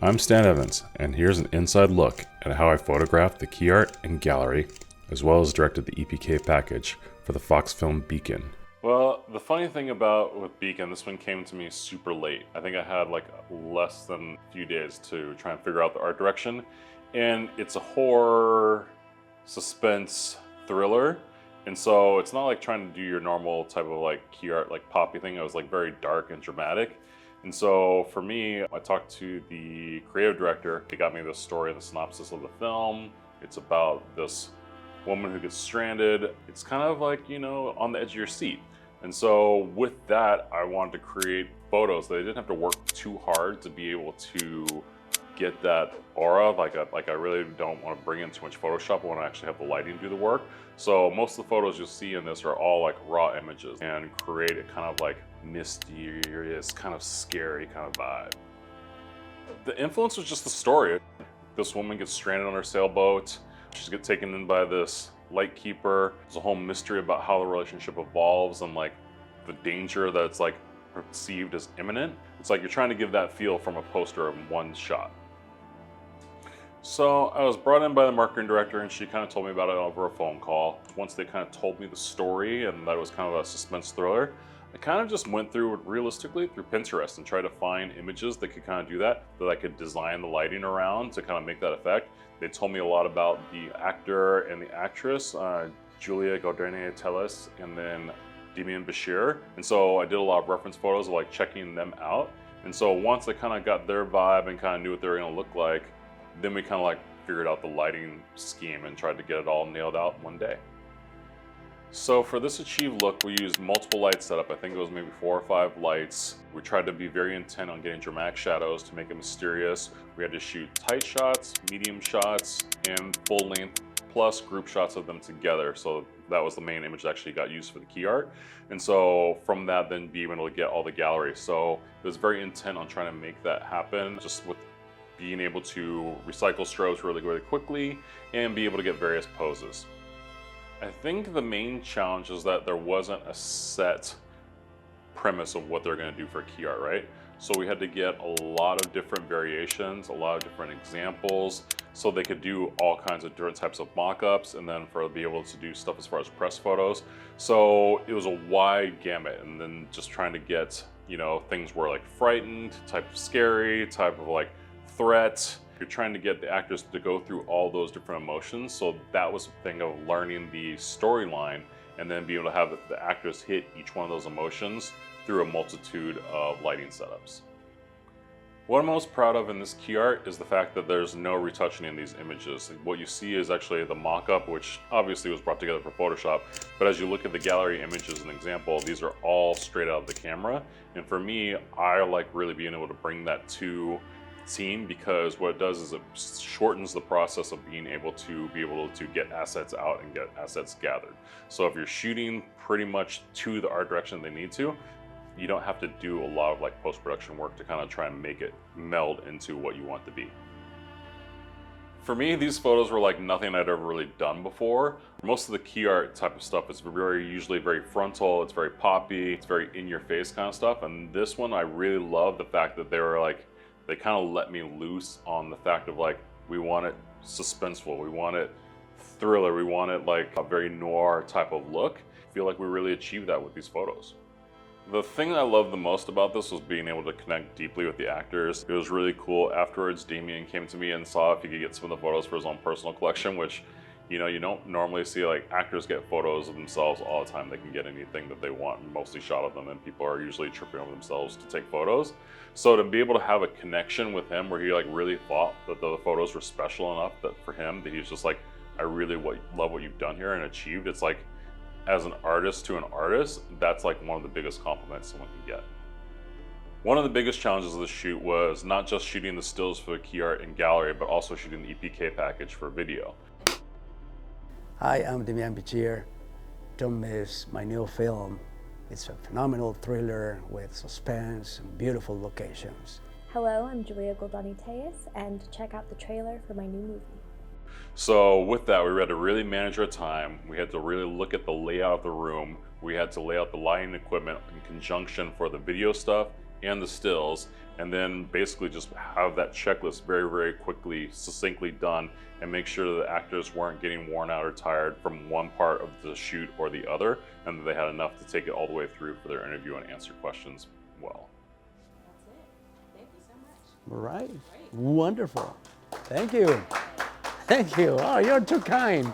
I'm Stan Evans, and here's an inside look at how I photographed the key art and gallery, as well as directed the EPK package for the Fox film Beacon. Well, the funny thing with Beacon, this one came to me super late. I think I had like less than a few days to try and figure out the art direction. And it's a horror, suspense, thriller. And so it's not like trying to do your normal type of like key art, like poppy thing. It was like very dark and dramatic. And so for me, I talked to the creative director. He got me the story, the synopsis of the film. It's about this woman who gets stranded. It's kind of like, you know, on the edge of your seat. And so with that, I wanted to create photos that I didn't have to work too hard to be able to get that aura. Like I really don't want to bring in too much Photoshop. I want to actually have the lighting do the work. So most of the photos you'll see in this are all like raw images and create a kind of like mysterious, kind of scary kind of vibe. The influence was just the story. This woman gets stranded on her sailboat. She gets taken in by this lightkeeper. There's a whole mystery about how the relationship evolves and like the danger that's like perceived as imminent. It's like you're trying to give that feel from a poster in one shot. So I was brought in by the marketing director and she kind of told me about it over a phone call. Once they kind of told me the story and that it was kind of a suspense thriller, I kind of just went through it realistically through Pinterest and tried to find images that could kind of do that I could design the lighting around to kind of make that effect. They told me a lot about the actor and the actress, Julia Goldani and then Demián Bichir. And so I did a lot of reference photos of like checking them out. And so once I kind of got their vibe and kind of knew what they were gonna look like, then we kind of like figured out the lighting scheme and tried to get it all nailed out in one day. So for this achieved look, we used multiple light setup. I think it was maybe 4 or 5 lights. We tried to be very intent on getting dramatic shadows to make it mysterious. We had to shoot tight shots, medium shots, and full length, plus group shots of them together. So that was the main image that actually got used for the key art. And so from that, then be able to get all the gallery. So it was very intent on trying to make that happen, just with being able to recycle strobes really, really quickly and be able to get various poses. I think the main challenge is that there wasn't a set premise of what they're going to do for key art, right? So we had to get a lot of different variations, a lot of different examples, so they could do all kinds of different types of mock-ups, and then be able to do stuff as far as press photos. So it was a wide gamut, and then just trying to get, you know, things were like frightened, type of scary, type of like threat. You're trying to get the actors to go through all those different emotions. So that was a thing of learning the storyline and then be able to have the actors hit each one of those emotions through a multitude of lighting setups. What I'm most proud of in this key art is the fact that there's no retouching in these images. What you see is actually the mock-up, which obviously was brought together for Photoshop, but as you look at the gallery images as an example, these are all straight out of the camera. And for me, I like really being able to bring that to team, because what it does is it shortens the process of being able to get assets out and get assets gathered. So if you're shooting pretty much to the art direction they need to, you don't have to do a lot of like post-production work to kind of try and make it meld into what you want to be. For me, these photos were like nothing I'd ever really done before. Most of the key art type of stuff is usually very frontal, it's very poppy, it's very in your face kind of stuff. And this one, I really love the fact that they kind of let me loose on the fact of like, we want it suspenseful, we want it thriller, we want it like a very noir type of look. I feel like we really achieved that with these photos. The thing I loved the most about this was being able to connect deeply with the actors. It was really cool. Afterwards, Demián came to me and saw if he could get some of the photos for his own personal collection, which, you know, you don't normally see like actors get photos of themselves all the time. They can get anything that they want, mostly shot of them, and people are usually tripping over themselves to take photos. So to be able to have a connection with him where he like really thought that the photos were special enough that for him that he's just like, I really love what you've done here and achieved. It's like, as an artist to an artist, that's like one of the biggest compliments someone can get. One of the biggest challenges of the shoot was not just shooting the stills for the key art and gallery, but also shooting the EPK package for video. Hi, I'm Demián Bichir. Don't miss my new film. It's a phenomenal thriller with suspense and beautiful locations. Hello, I'm Julia Goldani, and check out the trailer for my new movie. So with that, we had to really manage our time. We had to really look at the layout of the room. We had to lay out the lighting equipment in conjunction for the video stuff and the stills, and then basically just have that checklist very, very quickly, succinctly done, and make sure that the actors weren't getting worn out or tired from one part of the shoot or the other, and that they had enough to take it all the way through for their interview and answer questions well. That's it. Thank you so much. All right. Great. Wonderful. Thank you. Thank you. Oh, you're too kind.